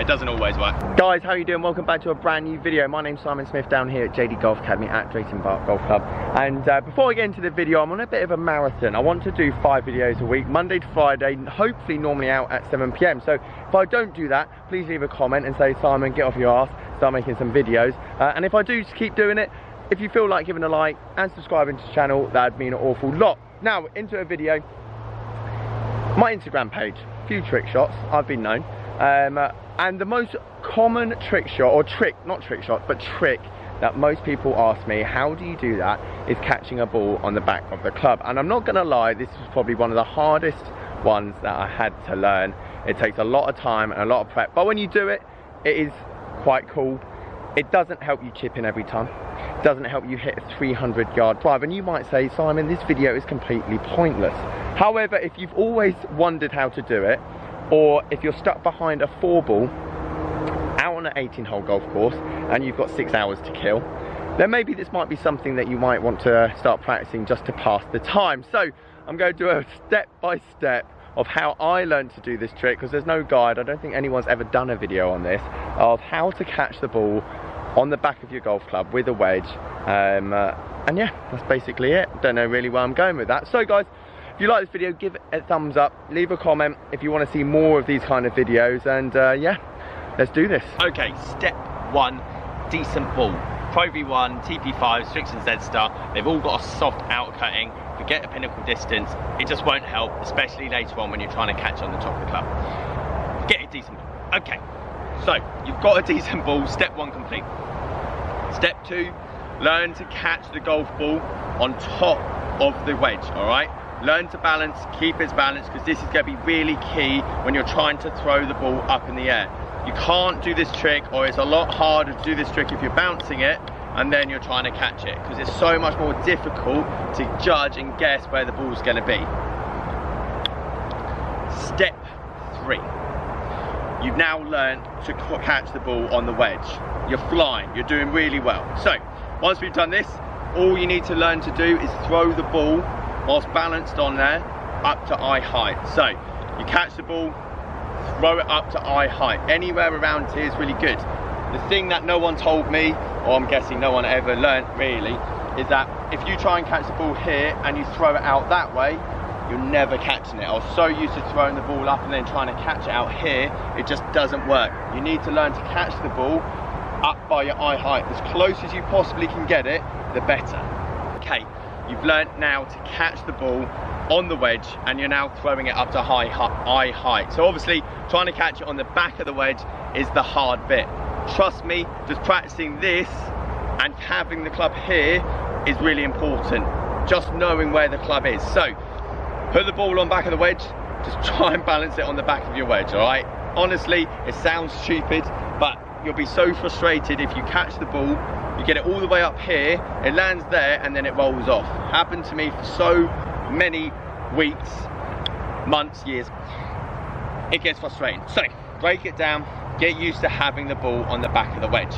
it doesn't always work. Guys, how are you doing? Welcome back to a brand new video. My name's Simon Smith down here at JD Golf Academy at Drayton Park Golf Club. And before I get into the video, I'm on a bit of a marathon. I want to do 5 videos a week, Monday to Friday, hopefully normally out at 7 PM. So if I don't do that, please leave a comment and say, Simon, get off your ass, start making some videos. And if I do just keep doing it, if you feel like giving a like and subscribing to the channel, that'd mean an awful lot. Now, into a video. My Instagram page, few trick shots, I've been known. And the most common trick shot, or trick, not trick shot, but trick that most people ask me, how do you do that, is catching a ball on the back of the club. And I'm not gonna lie, this was probably one of the hardest ones that I had to learn. It takes a lot of time and a lot of prep, but when you do it, it is quite cool. It doesn't help you chip in every time. It doesn't help you hit a 300-yard drive. And you might say, Simon, this video is completely pointless. However, if you've always wondered how to do it, or if you're stuck behind a 4-ball out on an 18-hole golf course and you've got 6 hours to kill, then maybe this might be something that you might want to start practicing just to pass the time. So I'm going to do a step-by-step of how I learned to do this trick, because there's no guide. I don't think anyone's ever done a video on this, of how to catch the ball on the back of your golf club with a wedge. And yeah, that's basically it. Don't know really where I'm going with that. So guys, if you like this video, give it a thumbs up, leave a comment if you want to see more of these kind of videos, and yeah, let's do this. Okay, step 1, decent ball. Pro V1, TP5, Strix and Z-Star, they've all got a soft outer cutting. Forget a pinnacle distance, it just won't help, especially later on when you're trying to catch on the top of the club. Get a decent ball. Okay, so you've got a decent ball, step 1 complete. Step 2, learn to catch the golf ball on top of the wedge, all right? Learn to balance, keep its balance, because this is going to be really key when you're trying to throw the ball up in the air. You can't do this trick, or it's a lot harder to do this trick if you're bouncing it and then you're trying to catch it, because it's so much more difficult to judge and guess where the ball's going to be. Step 3. You've now learned to catch the ball on the wedge. You're flying, you're doing really well. So, once we've done this, all you need to learn to do is throw the ball whilst balanced on there, up to eye height. So, you catch the ball, throw it up to eye height. Anywhere around here is really good. The thing that no one told me, or I'm guessing no one ever learnt really, is that if you try and catch the ball here and you throw it out that way, you're never catching it. I was so used to throwing the ball up and then trying to catch it out here, it just doesn't work. You need to learn to catch the ball up by your eye height. As close as you possibly can get it, the better. Okay, you've learnt now to catch the ball on the wedge, and you're now throwing it up to eye height. So obviously, trying to catch it on the back of the wedge is the hard bit. Trust me, just practicing this and having the club here is really important. Just knowing where the club is. So, put the ball on back of the wedge, just try and balance it on the back of your wedge, all right? Honestly, it sounds stupid, but you'll be so frustrated if you catch the ball, you get it all the way up here, it lands there, and then it rolls off. Happened to me for so many weeks, months, years. It gets frustrating. So, break it down, get used to having the ball on the back of the wedge.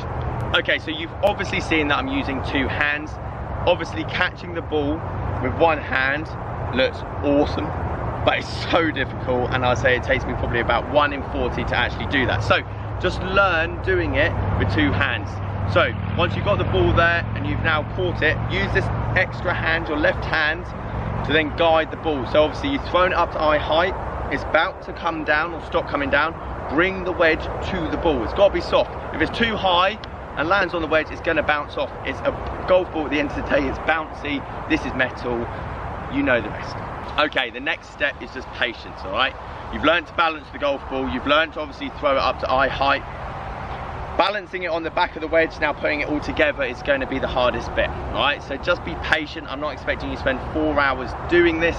Okay, so you've obviously seen that I'm using 2 hands. Obviously, catching the ball with 1 hand looks awesome, but it's so difficult, and I'd say it takes me probably about 1 in 40 to actually do that. So just learn doing it with 2 hands. So once you've got the ball there and you've now caught it, use this extra hand, your left hand, to then guide the ball. So obviously you've thrown it up to eye height, it's about to come down or stop coming down, bring the wedge to the ball. It's got to be soft. If it's too high and lands on the wedge, it's going to bounce off. It's a golf ball at the end of the day, it's bouncy, this is metal. You know the rest. Okay, the next step is just patience, all right? You've learned to balance the golf ball. You've learned to obviously throw it up to eye height. Balancing it on the back of the wedge, now putting it all together, is going to be the hardest bit, all right? So just be patient. I'm not expecting you to spend 4 hours doing this.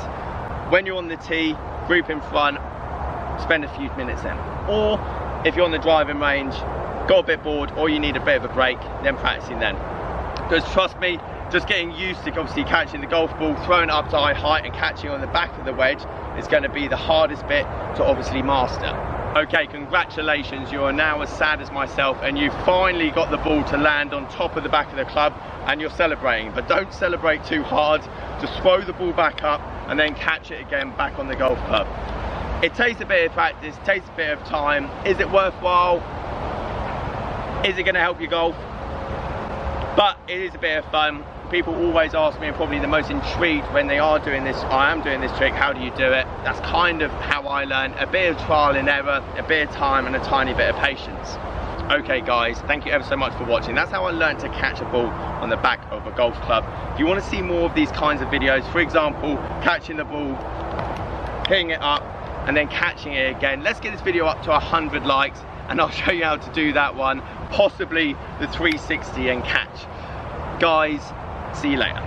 When you're on the tee, group in front, spend a few minutes then. Or if you're on the driving range, got a bit bored, or you need a bit of a break, then practicing then. Because trust me, just getting used to obviously catching the golf ball, throwing it up to eye height and catching on the back of the wedge is going to be the hardest bit to obviously master. Okay, congratulations, you are now as sad as myself and you finally got the ball to land on top of the back of the club and you're celebrating, but don't celebrate too hard. Just throw the ball back up and then catch it again back on the golf club. It takes a bit of practice, takes a bit of time. Is it worthwhile? Is it going to help you golf? But it is a bit of fun. People always ask me, and probably the most intrigued when they are doing this, I am doing this trick, how do you do it? That's kind of how I learn. A bit of trial and error, a bit of time, and a tiny bit of patience. Okay guys, thank you ever so much for watching. That's how I learned to catch a ball on the back of a golf club. If you want to see more of these kinds of videos, for example, catching the ball, hitting it up, and then catching it again, let's get this video up to 100 likes, and I'll show you how to do that one, possibly the 360 and catch. Guys, see you later.